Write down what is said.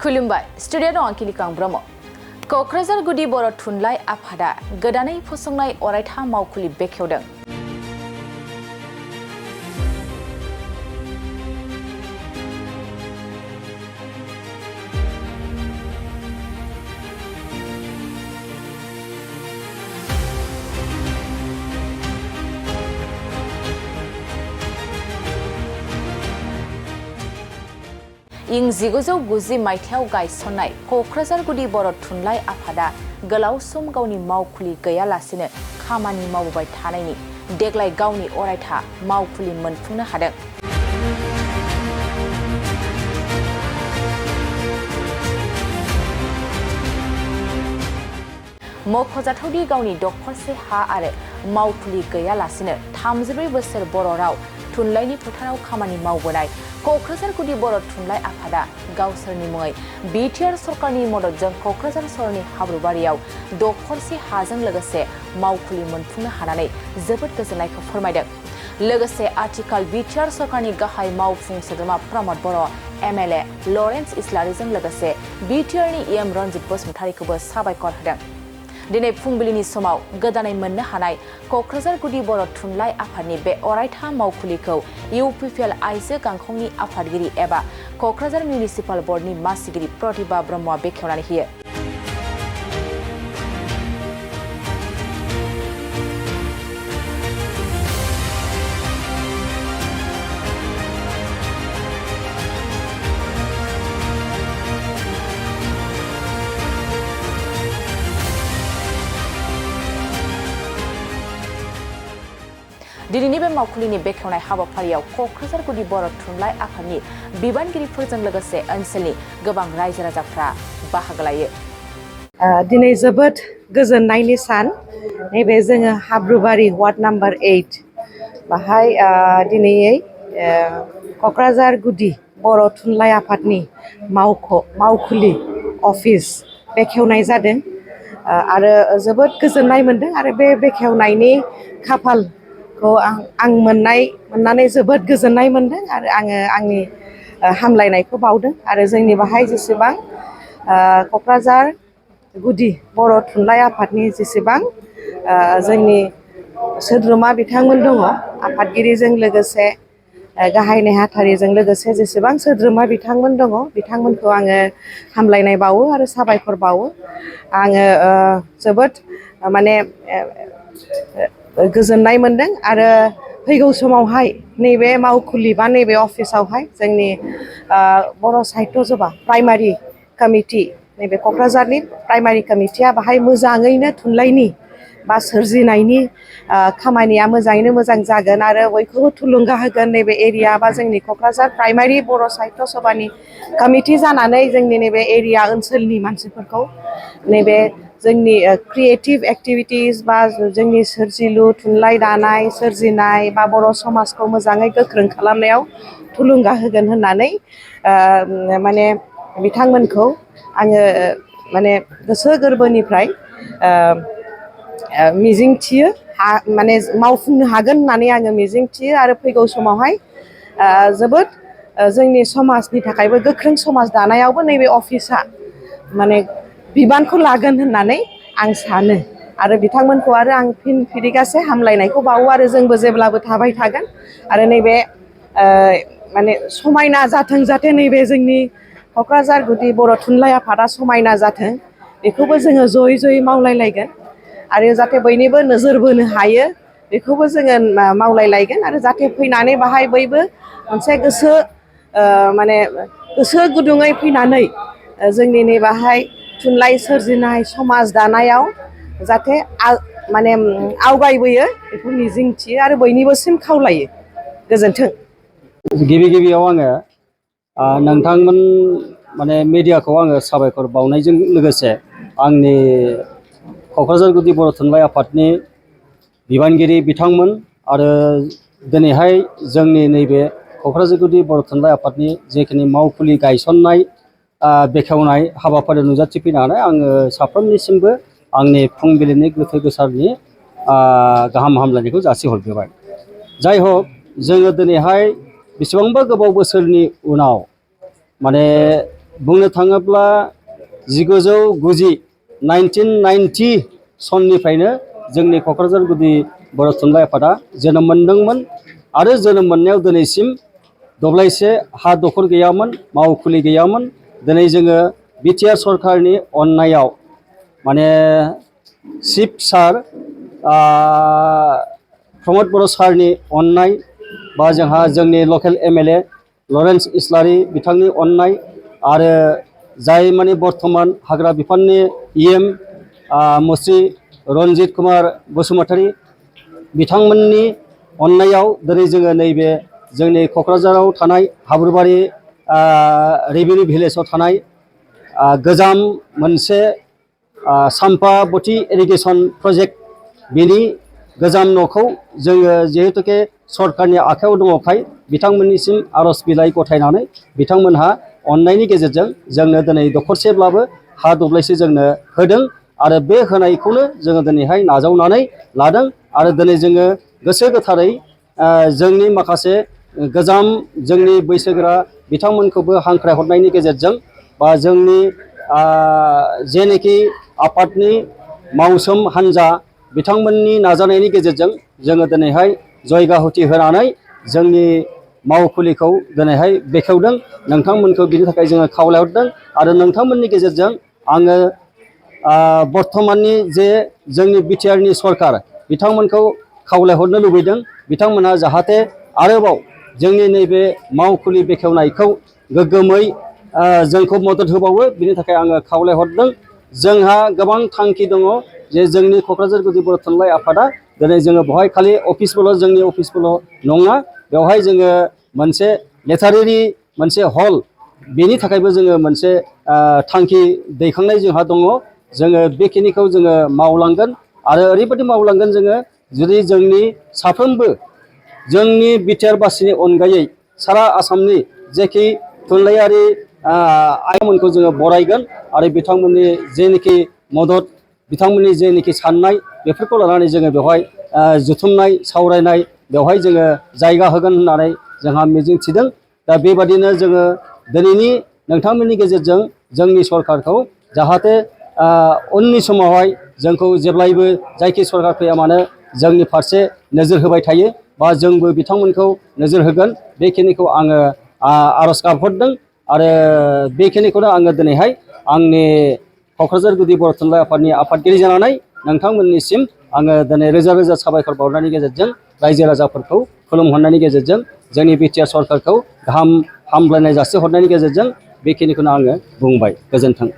खुलुमबाय स्टुडिअ' दं आंखिलिकां ब्रह्म क'क्राझार गुदि बर' थुनलाइ आफादा गोदानै फसंनाय अरायथा मावखुलि बेखेवदों। इं 1990 मायथाइयाव गायसननाय क'क्राझार गुदि बर' थुनलाइ आफादा गोलाव सम गावनि मावखुलि गैयालासेनो खामानि मावबोबाय थानायनि देग्लाय गावनि अरायथा मावखुलि मोनफुंनो हादों। मख'जाथावदि गावनि दखरसे हा आरो मावखुलि गैयालासेनो 34 बोसोर बर' राव थुनलाइनि फोथाराव खामानि मावबोनाय क'क्राझार गुदि बर' थुनलाइ आफादा गावसोरनि मुङै बिटिआर सरकारनि मददजों क'क्राझार सहरनि हाब्रुबारियाव दखरसे हाजों लोगोसे मावखुलि मोनफुंनो हानानै जोबोद गोजोननायखौ फोरमायदों। लोगोसे आथिखाल बिटिआर सरकारनि गाहाय मावफुं सोद्रोमा प्रमद बर' एमएलए लरेन्स इस्लारिजों लोगोसे बिटिआरनि इएम रनजित बसुमतारीखौबो साबायखर होदों। दिनै फुंबिलिनि समाव गोदानै मोननो हानाय क'क्राझार गुदि बर' थुनलाइ आफादनि बे अरायथा मावखुलिखौ इउपिपिएल आइजो गांखंनि आफादगिरि एबा क'क्राझार मिउनिसिपाल बर्डनि मासिगिरि प्रतिभा ब्रह्मआ बेखेवनानै होयो। दिनैनि बे मावखुलिनि बेखेवनाय हाबाफारियाव क'क्राझार गुदि बर' थुनलाइ आफादनि बिबानगिरिफोरजों लोगोसे ओनसोलनि गोबां रायजो राजाफ्रा बाहागो लायो। दिनै जोबोद गोजोननायनि सान नैबे जोङो हाब्रुबारि वार्ड नाम्बार 8 बाहाय दिनैयै क'क्राझार गुदि बर' थुनलाइ आफादनि मावखुलि अफिस बेखेवनाय जादों आरो जोबोद गोजोननाय मोनदों आरो बे बेखेवनायनि खाफालखौ आं मोननानै जोबोद गोजोननाय मोनदों आरो आङो आंनि हामलायनायखौ बावदों आरो जोंनि बाहाय जेसेबां क'क्राझार गुदि बर' थुनलाइ आफादनि जेसेबां जोंनि सोद्रोमा बिथांमोन दङ आफादगिरिजों लोगोसे गाहाय नेहाथारिजों लोगोसे जेसेबां सोद्रोमा बिथांमोन दङ बिथांमोनखौ आङो हामलायनाय बावो आरो साबायखर बावो। आङो जोबोद माने गोजोननाय मोनदों आरो फैगौ समावहाय नैबे मावखुलि बा नैबे अफिसावहाय जोंनि बर' साहित्य सभा प्राइमारि कमिटि नैबे क'क्राझारनि प्राइमारि कमिटिया बाहाय मोजाङैनो थुनलाइनि बा सोरजिनायनि खामानिया मोजाङैनो मोजां जागोन आरो बयखौबो थुलुंगा होगोन। नैबे एरिया बा जोंनि क'क्राझार प्राइमारि बर' साहित्य सभानि कमिटि जानानै जोंनि नैबे एरिया ओनसोलनि मानसिफोरखौ नैबे जोंनि क्रिएटिभ एक्टिभिटिस बा जोंनि सोरजिलु थुनलाइ दानाय सोरजिनाय बा बर' समाजखौ मोजाङै गोख्रों खालामनायाव थुलुंगा होगोन होननानै माने बिथांमोनखौ आङो माने गोसो गोरबोनिफ्राय मिजिंथियो माने मावफुंनो हागोन होननानै आङो मिजिंथियो आरो फैगौ समावहाय जोबोद जोंनि समाजनि थाखायबो गोख्रों समाज दानायावबो नैबे अफिसा माने बिबानखौ लागोन होननानै आं सानो आरो बिथांमोनखौ आरो आं फिन फिरिगासे हामलायनायखौ बावो आरो जोंबो जेब्लाबो थाबाय थागोन आरो नैबे माने समायना जाथों जाहाथे नैबे जोंनि क'क्राझार गुदि बर' थुनलाइ आफादा समायना जाथों बेखौबो जोङो जयै जयै मावलायलायगोन आरो जाहाथे बयनिबो नोजोर बोनो हायो बेखौबो जोङो मावलायलायगोन आरो जाहाथे फैनानै बाहाय बयबो मोनसे माने गोसो गुदुङै फैनानै जोंनि नैबाहाय थुनलाइ सोरजिनाय समाज दानायाव जाहाथे माने आवगायबोयो बेखौ मिजिंथियो आरो बयनिबोसिम खावलायो। गोजोन्थों। गिबियाव आङो नोंथांमोन माने मिडियाखौ आङो साबायखर बावनायजों लोगोसे आंनि क'क्राझार गुदि बर' थुनलाइ आफादनि बिबानगिरि बिथांमोन आरो दिनैहाय जोंनि नैबे क'क्राझार गुदि बर' थुनलाइ आफादनि जेखिनि मावखुलि गायसननाय बेखेवनाय हाबाफारियाव नुजाथिफैनो हानाय आङो साफ्रोमनिसिमबो आंनि फुंबिलिनि गोथौ गोसारनि गाहाम हामलायनायखौ जासिहरग्रोबाय। जाय हक जोङो दिनैहाय बेसेबांबा गोबाव बोसोरनि उनाव माने बुंनो थाङोब्ला 1990 सननिफ्रायनो जोंनि क'क्राझार गुदि बर' थुनलाइ आफादा जोनोम मोनदोंमोन आरो जोनोम मोननायाव दिनैसिम दब्लायसे हा दखल गैयामोन, मावखुलि गैयामोन। दिनै जोङो बिटिआर सरकारनि अननायाव माने चिफ सार प्रमद बर' सारनि अननाय बा जोंहा जोंनि लकेल एमएलए लरेन्स इस्लारि बिथांनि अननाय आरो जाय माने बर्थमान हाग्रा बिफाननि इएम मुस्रि रन्जित कुमार बसुमतारी बिथांमोननि अननायाव दिनै जोङो नैबे जोंनि क'क्राझाराव थानाय हाब्रुबारि रेभिनिउ भिलेजाव थानाय गोजाम मोनसे साम्पाबती इरिगेसन प्रजेक्ट बिनि गोजाम न'खौ जोङो जिहेतुके सरकारनि आखायाव दङखाय बिथांमोननिसिम आर'ज बिलाइ गथायनानै बिथांमोनहा अननायनि गेजेरजों जोंनो दिनै दखरसेब्लाबो हा दब्लायसे जोंनो होदों आरो बे होनायखौनो जोङो दिनैहाय नाजावनानै लादों आरो दिनै जोङो गोसो गोथारै जोंनि माखासे गोजाम जोंनि बैसोगोरा बिथांमोनखौबो हांख्रायहरनायनि गेजेरजों बा जोंनि जेनोखि आफादनि मावसोम हान्जा बिथांमोननि नाजानायनि गेजेरजों जोङो दिनैहाय जयगाहुति होनानै जोंनि मावखुलिखौ दिनैहाय बेखेवदों। नोंथांमोनखौ बिनि थाखाय जोङो खावलायहरदों आरो नोंथांमोननि गेजेरजों आङो बर्थमाननि जे जोंनि बिटिआरनि सरकार बिथांमोनखौ खावलायहरनो लुबैदों बिथांमोनहा जाहाथे आरोबाव जोंनि नैबे मावखुलि बेखेवनायखौ गोग्गोमै जोंखौ मदद होबावो बिनि थाखाय आङो खावलायहरदों। जोंहा गोबां थांखि दङ जे जोंनि क'क्राझार गुदि बर' थुनलाइ आफादा दिनै जोङो बेवहाय खालि अफिसबोल' जोंनि अफिसबोल' नङा, बेवहाय जोङो मोनसे लिटारेरि मोनसे हल बेनि थाखायबो जोङो मोनसे थांखि दैखांनाय जोंहा दङ। जोङो बेखिनिखौ जोङो मावलांगोन आरो ओरैबायदि मावलांगोन जोङो जुदि जोंनि साफ्रोमबो जोंनि बिटिआर बासिनि अनगायै सारा आसामनि जेखि थुनलाइयारि आइमोनखौ जोङो बरायगोन आरो बिथांमोननि जेनोखि मदद बिथांमोननि जेनोखि साननाय बेफोरखौ लानानै जोङो बेवहाय जुथुमनाय सावरायनाय बेवहाय जोङो जायगा होगोन होननानै जोंहा मिजिंथिदों। दा बेबादिनो जोङो दिनैनि नोंथांमोननि गेजेरजों जोंनि सरकारखौ जाहाथे उननि समावहाय जोंखौ जेब्लायबो जायखि सरकार फैया मानो जोंनि फारसे नोजोर होबाय थायो बा जोंबो बिथांमोनखौ नोजोर होगोन बेखिनिखौ आङो आर'ज गाबहरदों आरो बेखिनिखौनो आङो दिनैहाय आंनि क'क्राझार गुदि बर' थुनलाइ आफादनि आफादगिरि जानानै नोंथांमोननिसिम आङो दिनै रोजा रोजा साबायखर बावनायनि गेजेरजों रायजो राजाफोरखौ खुलुमहरनायनि गेजेरजों जोंनि बिटिआर सरकारखौ गाहाम हामलायनाय जासिहरनायनि गेजेरजों बेखिनिखौनो आङो बुंबाय। गोजोन्थों।